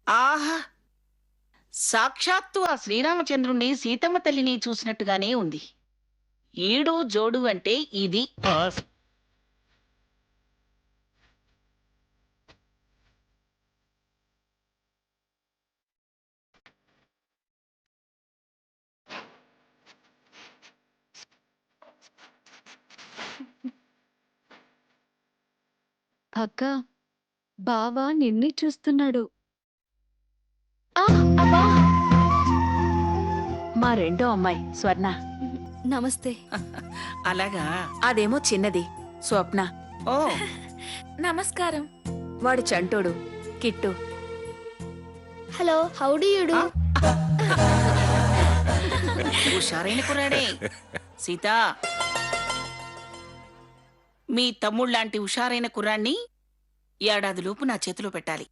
ఆహా! సాక్షాత్తు ఆ శ్రీరామచంద్రుణ్ణి సీతమ్మ తల్లిని చూసినట్టుగానే ఉంది. ఈడు జోడు అంటే ఇది. అక్క, బావ నిన్నే చూస్తున్నాడు. అబ్బా! మా రెండో అమ్మాయి స్వర్ణ. నమస్తే. అలాగా? అదేమో చిన్నది స్వప్న. ఓ, నమస్కారం. వాడు చంటోడు Kittu. Hello, how do you do? హుషారైన కుర్రాడే. సీత, మీ తమ్ముళ్లాంటి హుషారైన కుర్రాన్ని ఏడాదిలోపు నా చేతిలో పెట్టాలి.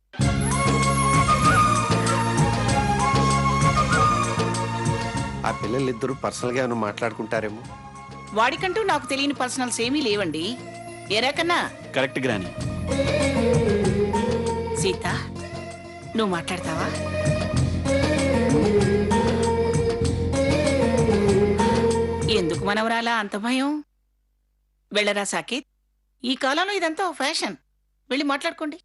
ఆ పిల్లలిద్దరూ పర్సనల్గా ఏమైనా మాట్లాడుకుంటారేమో. వాడికంటూ నాకు తెలియని పర్సనల్స్ ఏమీ లేవండి. ఏరాకన్నా? కరెక్ట్ గ్రాని. సీత, నువ్వు మాట్లాడతావా? ఎందుకు మనవరాలా అంత భయం? వెళ్ళరా సాకేత్, ఈ కాలంలో ఇదంతా ఓ ఫ్యాషన్. వెళ్ళి మాట్లాడుకోండి.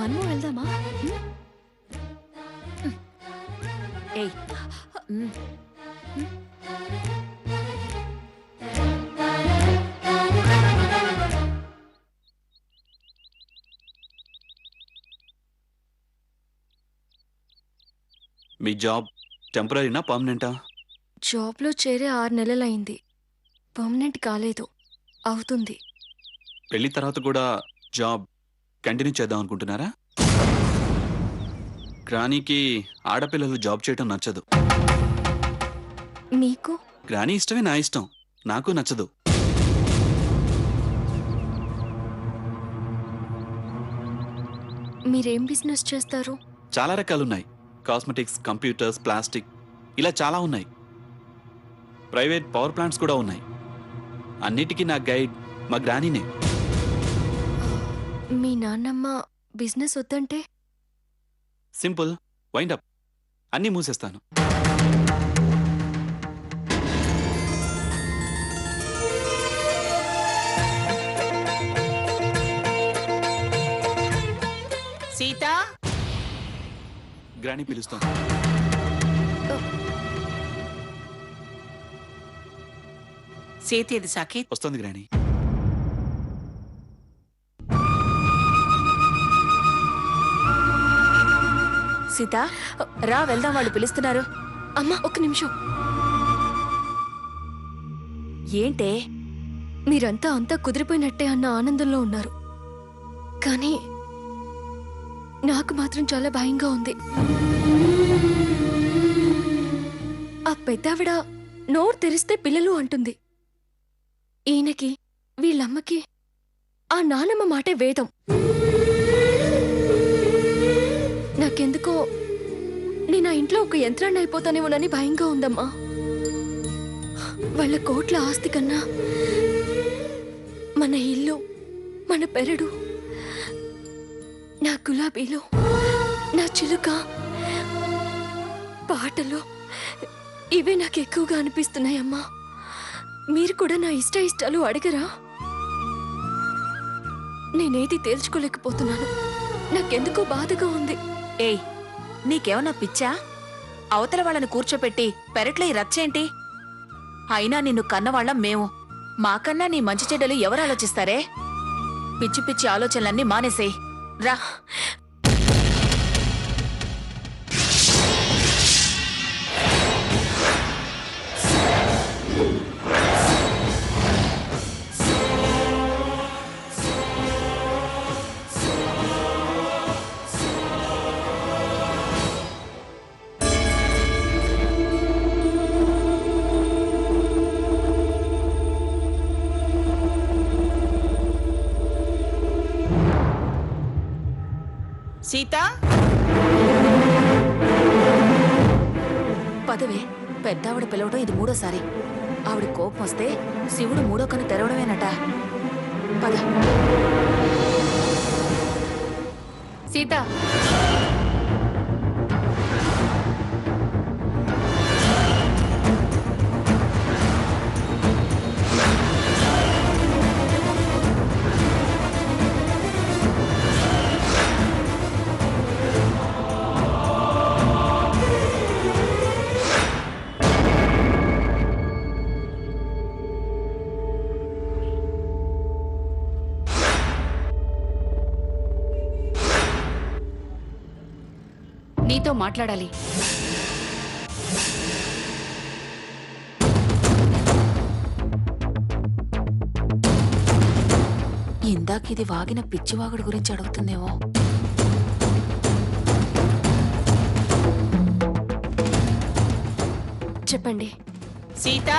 మనము వెళ్దామా? ఏయ్, మీ జాబ్ టెంపరీనా పర్మనెంటా? జాబ్లో చేరే 6 నెలలైంది. పర్మనెంట్ కాలేదు. అవుతుంది. పెళ్లి తర్వాత కూడా జాబ్ కంటిన్యూ చేద్దాం అనుకుంటున్నారా? గ్రానీకి ఆడపిల్లలు జాబ్ చేయటం నచ్చదు. నీకు? గ్రానీ ఇష్టమే నా ఇష్టం, నాకు నచ్చదు. మీరేం బిజినెస్ చేస్తారు? చాలా రకాలున్నాయి. కాస్మెటిక్స్, కంప్యూటర్స్, ప్లాస్టిక్, ఇలా చాలా ఉన్నాయి. ప్రైవేట్ పవర్ ప్లాంట్స్ కూడా ఉన్నాయి. అన్నిటికీ నా గైడ్ మా గ్రానీనే. మీ నాన్నమ్మ బిజినెస్ వద్దంటే? సింపుల్, వైండప్, అన్నీ మూసేస్తాను. సీత, గ్రానీ పిలుస్తాను. సేతేది సాకేత్? వస్తుంది గ్రానీ. సీత, రా వెళ్దాం, వాళ్ళు పిలుస్తున్నారు. అమ్మా, ఒక్క నిమిషం. ఏంటే? మీరంతా అంతా కుదిరిపోయినట్టే అన్న ఆనందంలో ఉన్నారు, కానీ నాకు మాత్రం చాలా భయంగా ఉంది. ఆ పెద్దావిడ నోరు తెరిస్తే పిల్లలు అంటుంది. ఈయనకి, వీళ్ళమ్మకి ఆ నానమ్మ మాటే వేదం. నాకెందుకో నేను ఆ ఇంట్లో ఒక యంత్రాన్ని అయిపోతానేమోనని భయంగా ఉందమ్మా. వాళ్ళ కోట్ల ఆస్తి కన్నా మన ఇల్లు, మన పెరడు, నా గులాబీలు, నా చిలుక, పాటలు, ఇవే నాకు ఎక్కువగా అనిపిస్తున్నాయమ్మా. మీరు కూడా నా ఇష్టాలు అడగరా? నేనేది తేల్చుకోలేకపోతున్నాను. నాకెందుకో బాధగా ఉంది. ఏయ్, నీకేమన్నా పిచ్చా? అవతల వాళ్ళని కూర్చోపెట్టి పెరట్లో ఈ రచ్చేంటి? అయినా నిన్ను కన్నవాళ్ళం మేము. మాకన్నా నీ మంచి చెడ్డలు ఎవరు ఆలోచిస్తారే? పిచ్చి పిచ్చి ఆలోచనలన్నీ మానేసేయ్. రా. సీత పదవే, పెద్దావిడ పిలవడం ఇది మూడోసారి. ఆవిడ కోపం వస్తే శివుడు మూడో కన్ను తెరవడమేనట. పద. సీత, నీతో మాట్లాడాలి. ఇందాకిది వాగిన పిచ్చివాగుడు గురించి అడుగుతుందేమో. చెప్పండి. సీత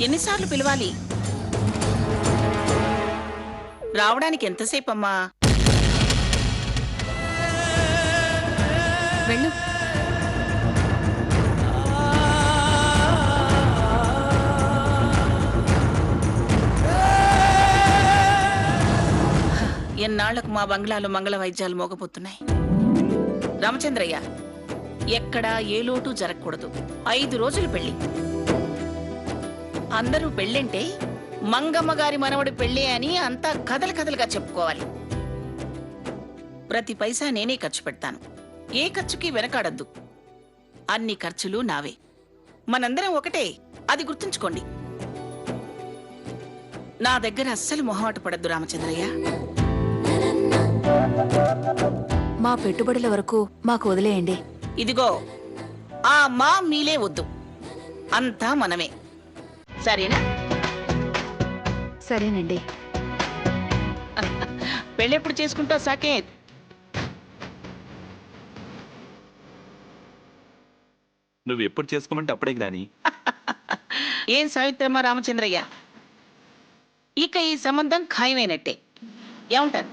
ఎన్నిసార్లు పిలవాలి? రావడానికి ఎంతసేపు అమ్మా? వెళ్ళు. ఎన్నాళ్లకు మా బంగ్లాలో మంగళ వైద్యాలు మోగపోతున్నాయి. రామచంద్రయ్య, ఎక్కడా ఏ లోటు జరగకూడదు. 5 రోజులు పెళ్లి. అందరూ పెళ్ళంటే మంగమ్మ గారి మనవడి పెళ్ళే అని అంతా కథలు కథలుగా చెప్పుకోవాలి. ప్రతి పైసా నేనే ఖర్చు పెడతాను. ఏ ఖర్చుకి వెనకాడద్దు. అన్ని ఖర్చులు నావే. మనందరం ఒకటే, అది గుర్తుంచుకోండి. నా దగ్గర అస్సలు మొహమాట పడద్దు రామచంద్రయ్య. మా పెట్టుబడుల వరకు మాకు వదిలేయండి. ఇదిగో, ఆ మా మీలే వద్దు. అంతా మనమే. సరేనా? సరేనండి. పెళ్ళెప్పుడు చేసుకుంటావు సాకేత్? నువ్వు ఎప్పుడు చేసుకోమంటే అప్పుడే గాని. ఏం సావిత్రమ్మ రామచంద్రయ్య, ఇక ఈ సంబంధం ఖాయమైనట్టే. ఏమంటారు?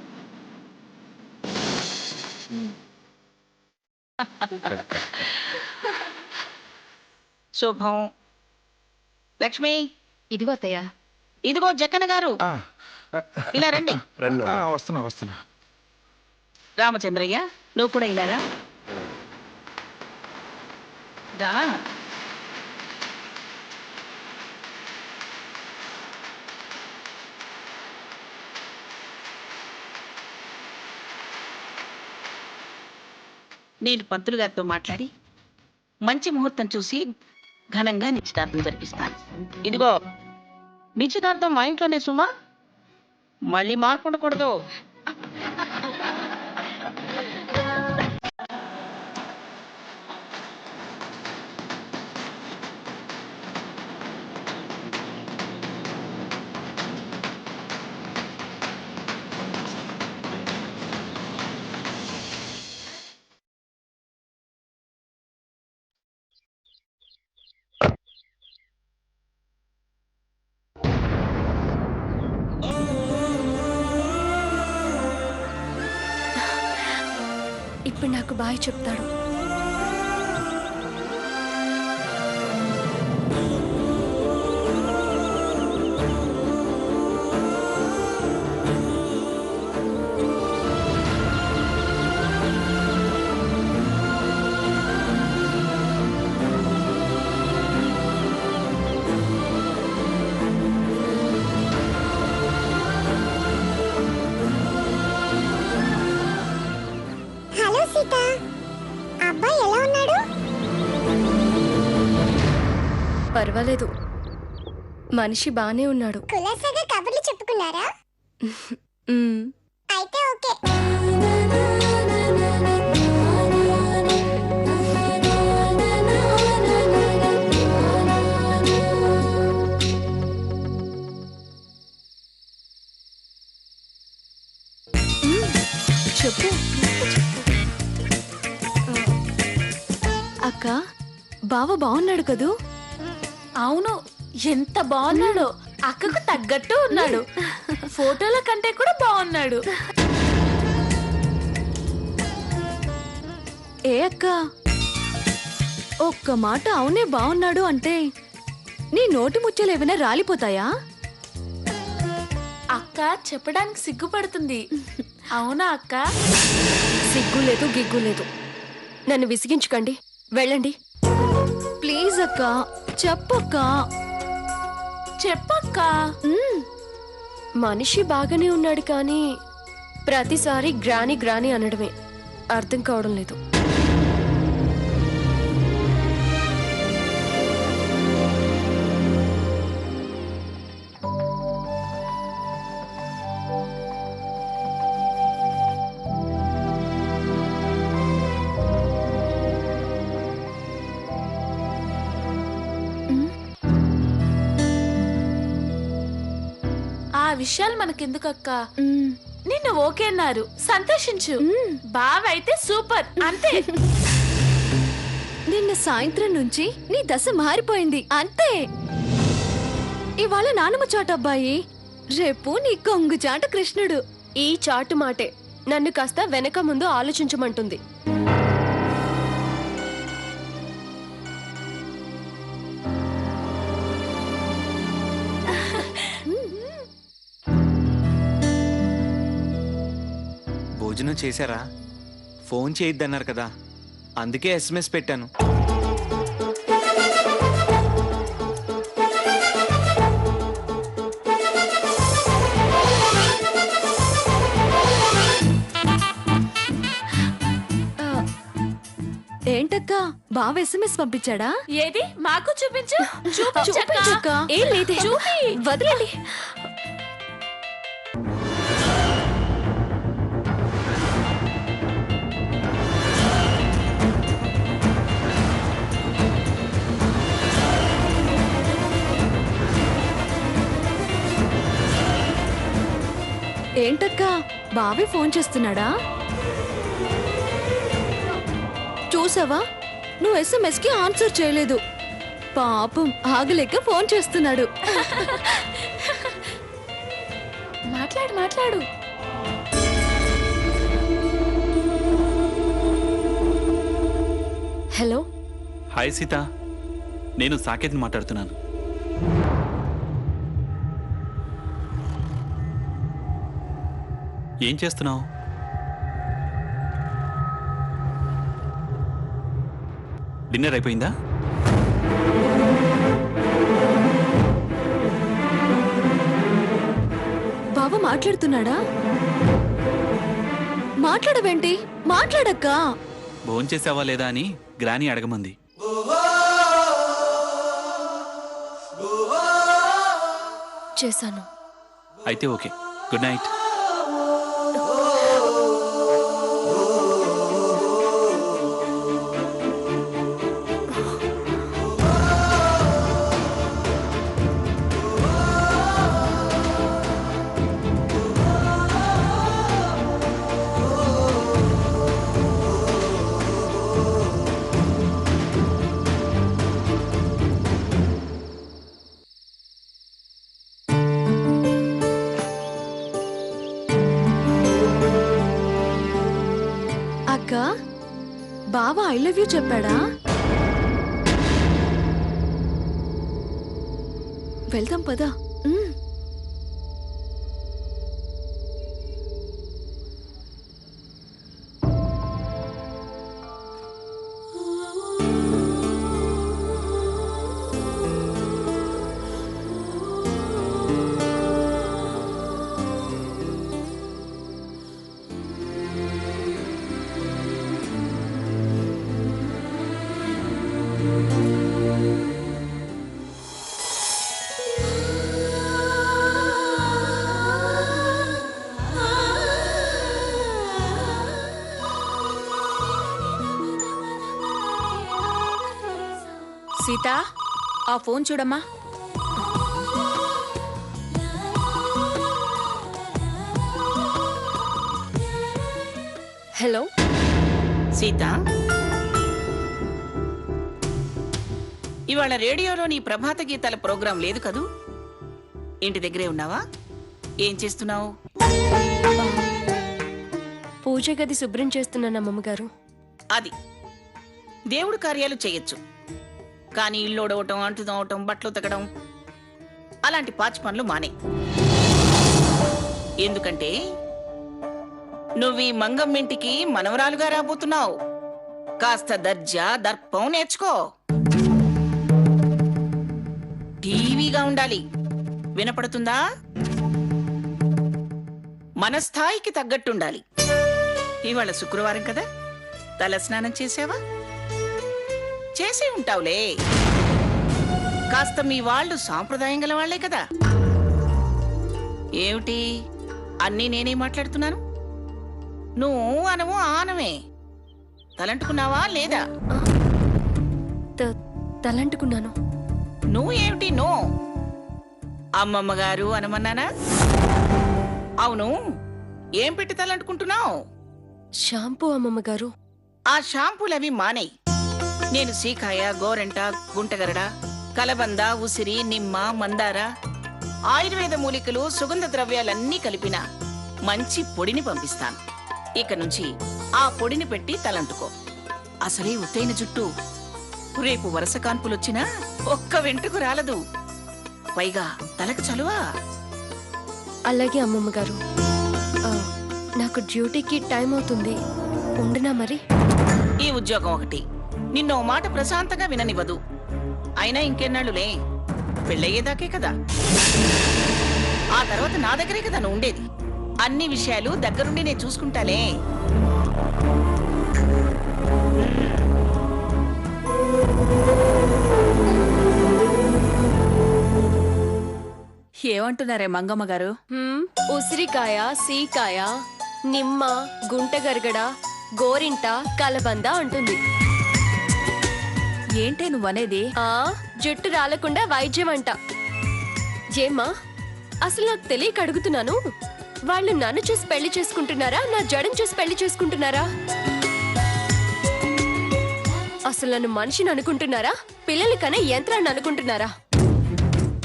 శుభం. లక్ష్మి, ఇదిగో అత్తయ్య. ఇదిగో జక్కన్న గారు, ఇలా రండి. వస్తున్నా. రామచంద్రయ్య, నువ్వు కూడా ఇలా రా. రా. నేను పంతులు గారితో మాట్లాడి మంచి ముహూర్తం చూసి ఘనంగా నిశ్చితార్థం జరిపిస్తాను. ఇదిగో, నిశ్చితార్థం మా ఇంట్లోనే సుమా, మళ్ళీ మార్పు ఉండకూడదు. ఇప్పుడు నాకు బాయ్ చెప్తాడు. హలో సీత, అబ్బాయి ఎలా ఉన్నాడు? పర్వాలేదు, మనిషి బానే ఉన్నాడు. కులాసాగా కబుర్లు చెప్పుకున్నారా? మ్మ్. అయితే ఓకే. చెప్పు. అక్క, బావ బాగున్నాడు కదూ? అవును, ఎంత బాగున్నాడో. అక్కకు తగ్గట్టు ఉన్నాడు. ఫోటోల కంటే కూడా బాగున్నాడు. ఏ అక్క, ఒక్క మాట అవునే బాగున్నాడు అంటే నీ నోటి ముచ్చలు ఏమైనా రాలిపోతాయా? అక్క చెప్పడానికి సిగ్గుపడుతుంది. అవునా అక్క? సిగ్గు లేదు గిగ్గు లేదు. నన్ను విసిగించుకండి, వెళ్ళండి. ప్లీజ్ అక్క, చెప్పక్క. చెప్పక్క. మనిషి బాగానే ఉన్నాడు కానీ ప్రతిసారి గ్రాని గ్రాని అనడమే అర్థం కావడం లేదు. ఆ విషయాలు మనకెందుకక్క? నిన్ను ఓకే అన్నారు, సంతోషించు. బావైతే సూపర్, అంతే. నిన్న సాయంత్రం నుంచి నీ దశ మారిపోయింది, అంతే. ఇవాళ నానమ్మ చాటు అబ్బాయి, రేపు నీ కొంగు చాటు కృష్ణుడు. ఈ చాటు మాటే నన్ను కాస్త వెనక ముందు ఆలోచించమంటుంది. భోజనం చేశారా? ఫోన్ చేయొద్దన్నారు కదా, అందుకే ఎస్ఎంఎస్ పెట్టాను. ఏంటక్క, బావ ఎస్ఎంఎస్ పంపించాడా? ఏది మాకు చూపించు. చూపించక్క. ఏం లేదే, చూపి. వదలండి. ఏంటక్క, బావే ఫోన్ చేస్తున్నాడా? చూసావా, నువ్వు ఎస్ఎంఎస్ కి ఆన్సర్ చేయలేదు. పాపం ఆగలేక ఫోన్ చేస్తున్నాడు. మాట్లాడు మాట్లాడు. హలో. హాయ్ సీత, నేను సాకేత్ని మాట్లాడుతున్నాను. ఏం చేస్తున్నావు? డిన్నర్ అయిపోయిందా? బావ మాట్లాడుతున్నాడా? మాట్లాడవేంటి, మాట్లాడక్క. భోంచేసావా లేదా అని గ్రాని అడగమంది. చేశాను. అయితే ఓకే, గుడ్ నైట్. అక్క, బావ ఐ లవ్ యూ చెప్పాడా? వెళ్దాం పదా. సీత, ఆ ఫోన్ చూడమ్మా. హలో సీత, ఇవాళ రేడియోలో నీ ప్రభాత గీతాల ప్రోగ్రాం లేదు కదూ? ఇంటి దగ్గరే ఉన్నావా? ఏం చేస్తున్నావు? పూజ గది శుభ్రం చేస్తున్నాను అమ్మమ్మగారు. అది దేవుడు కార్యాలు చేయొచ్చు, కానీ ఇల్లు ఒడవటం, అంటు తోమటం, బట్టలు ఉతకడం అలాంటి పాచి పనులు మానే. ఎందుకంటే నువ్వు ఈ మంగమ్మింటికి మనవరాలుగా రాబోతున్నావు. కాస్త దర్జా దర్పం నేర్చుకో. టీవీగా ఉండాలి. వినపడుతుందా? మన స్థాయికి తగ్గట్టుండాలి. ఇవాళ శుక్రవారం కదా, తల స్నానం చేసావా? చేసే ఉంటావులే. కాస్త మీ వాళ్ళు సాంప్రదాయం గల వాళ్లే కదా. ఏమిటి అన్నీ నేనే మాట్లాడుతున్నాను? నువ్వు అనవు ఆనమే. తలంటుకున్నావా లేదా? తలంటుకున్నాను. నువ్వు ఏమిటి నో? అమ్మమ్మ గారు అనమన్నానా? అవును, ఏం పెట్టి తలంటుకుంటున్నావు? షాంపూ అమ్మమ్మగారు. ఆ షాంపూలవి మానేయ్. నేను సీకాయ, గోరెంట, గుంటగరడ, కలబంద, ఉసిరి, నిమ్మ, మందార, ఆయుర్వేద మూలికలు, సుగంధ ద్రవ్యాలన్నీ కలిపిన మంచి పొడిని పంపిస్తాను. ఇక నుంచి ఆ పొడిని పెట్టి తలంటుకో. అసలే ఉత్తైన జుట్టు. రేపు వరుస కాన్పులొచ్చినా ఒక్క వెంట్రుకు రాలదు. పైగా తలకు చలువా. అలాగే అమ్మమ్మగారు. నాకు డ్యూటీకి టైం అవుతుంది, ఉండునా మరి? ఈ ఉద్యోగం ఒకటి నిన్నో మాట ప్రశాంతంగా విననివ్వదు. అయినా ఇంకెన్నాళ్ళులే, పెళ్ళయ్యేదాకే కదా. ఆ తర్వాత నా దగ్గరే కదా నువ్వు ఉండేది. అన్ని విషయాలు దగ్గరుండి నేను చూసుకుంటాలే. ఏమంటున్నారే మంగమ్మ గారు? ఉసిరికాయ, సీకాయ, నిమ్మ, గుంటగరగడ, గోరింట, కలబంద అంటుంది. ఏంటే నువ్వనేది? జుట్టు రాలకుండా వైద్యం అంట. ఏమ్మా, అసలు నాకు తెలియక అడుగుతున్నాను. వాళ్ళు నన్ను చూసి పెళ్లి చేసుకుంటున్నారా, నా జడను చూసి పెళ్లి చేసుకుంటున్నారా? అసలు నన్ను మనిషిని అనుకుంటున్నారా, పిల్లలు కనే యంత్రాన్ని అనుకుంటున్నారా?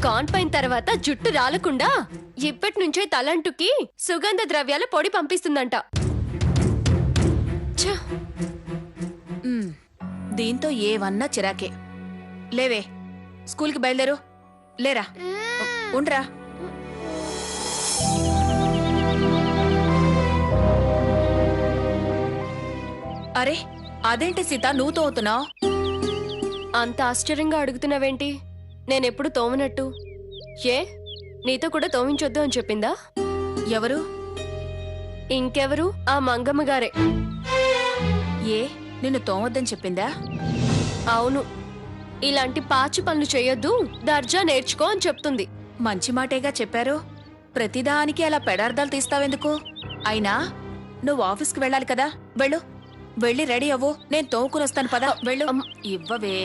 కాన్పైన తర్వాత జుట్టు రాలకుండా ఇప్పటి నుంచే తలంటుకి సుగంధ ద్రవ్యాల పొడి పంపిస్తుందంట. ఛ! దీంతో ఏవన్నా చిరాకే. లేవే, స్కూల్కి బయలుదేరు. లేరా, ఉండ్రా. అరే, అదేంటి సీత నువ్వు తోగుతున్నావు? అంత ఆశ్చర్యంగా అడుగుతున్నావేంటి? నేనెప్పుడు తోమనట్టు. ఏ, నీతో కూడా తోమించొద్దు అని చెప్పిందా? ఎవరు? ఇంకెవరు, ఆ మంగమ్మ గారే. ఏ, నిన్ను తోమొద్దని చెప్పిందా? అవును, ఇలాంటి పాచి పనులు చేయొద్దు, దర్జా నేర్చుకో అని చెప్తుంది. మంచి మాటేగా చెప్పారు. ప్రతిదానికి అలా పెడార్థాలు తీస్తావెందుకు? అయినా నువ్వు ఆఫీస్కి వెళ్ళాలి కదా, వెళ్ళు. వెళ్ళి రెడీ అవ్వు, నేను తోముకుని వస్తాను పద. వెళ్ళు. ఇవ్వవే.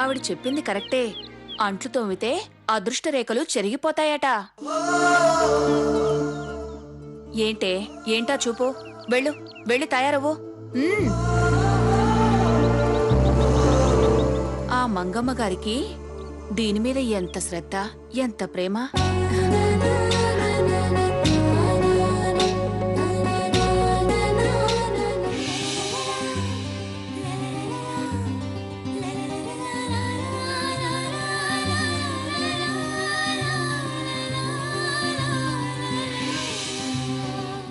ఆవిడ చెప్పింది కరెక్టే. అంట్లు తోమితే అదృష్ట రేఖలు చెరిగిపోతాయట. ఏంటా చూపు? వెళ్ళు, వెళ్ళి తయారవ్వు. ఆ మంగమ్మ గారికి దీని మీద ఎంత శ్రద్ధ, ఎంత ప్రేమ.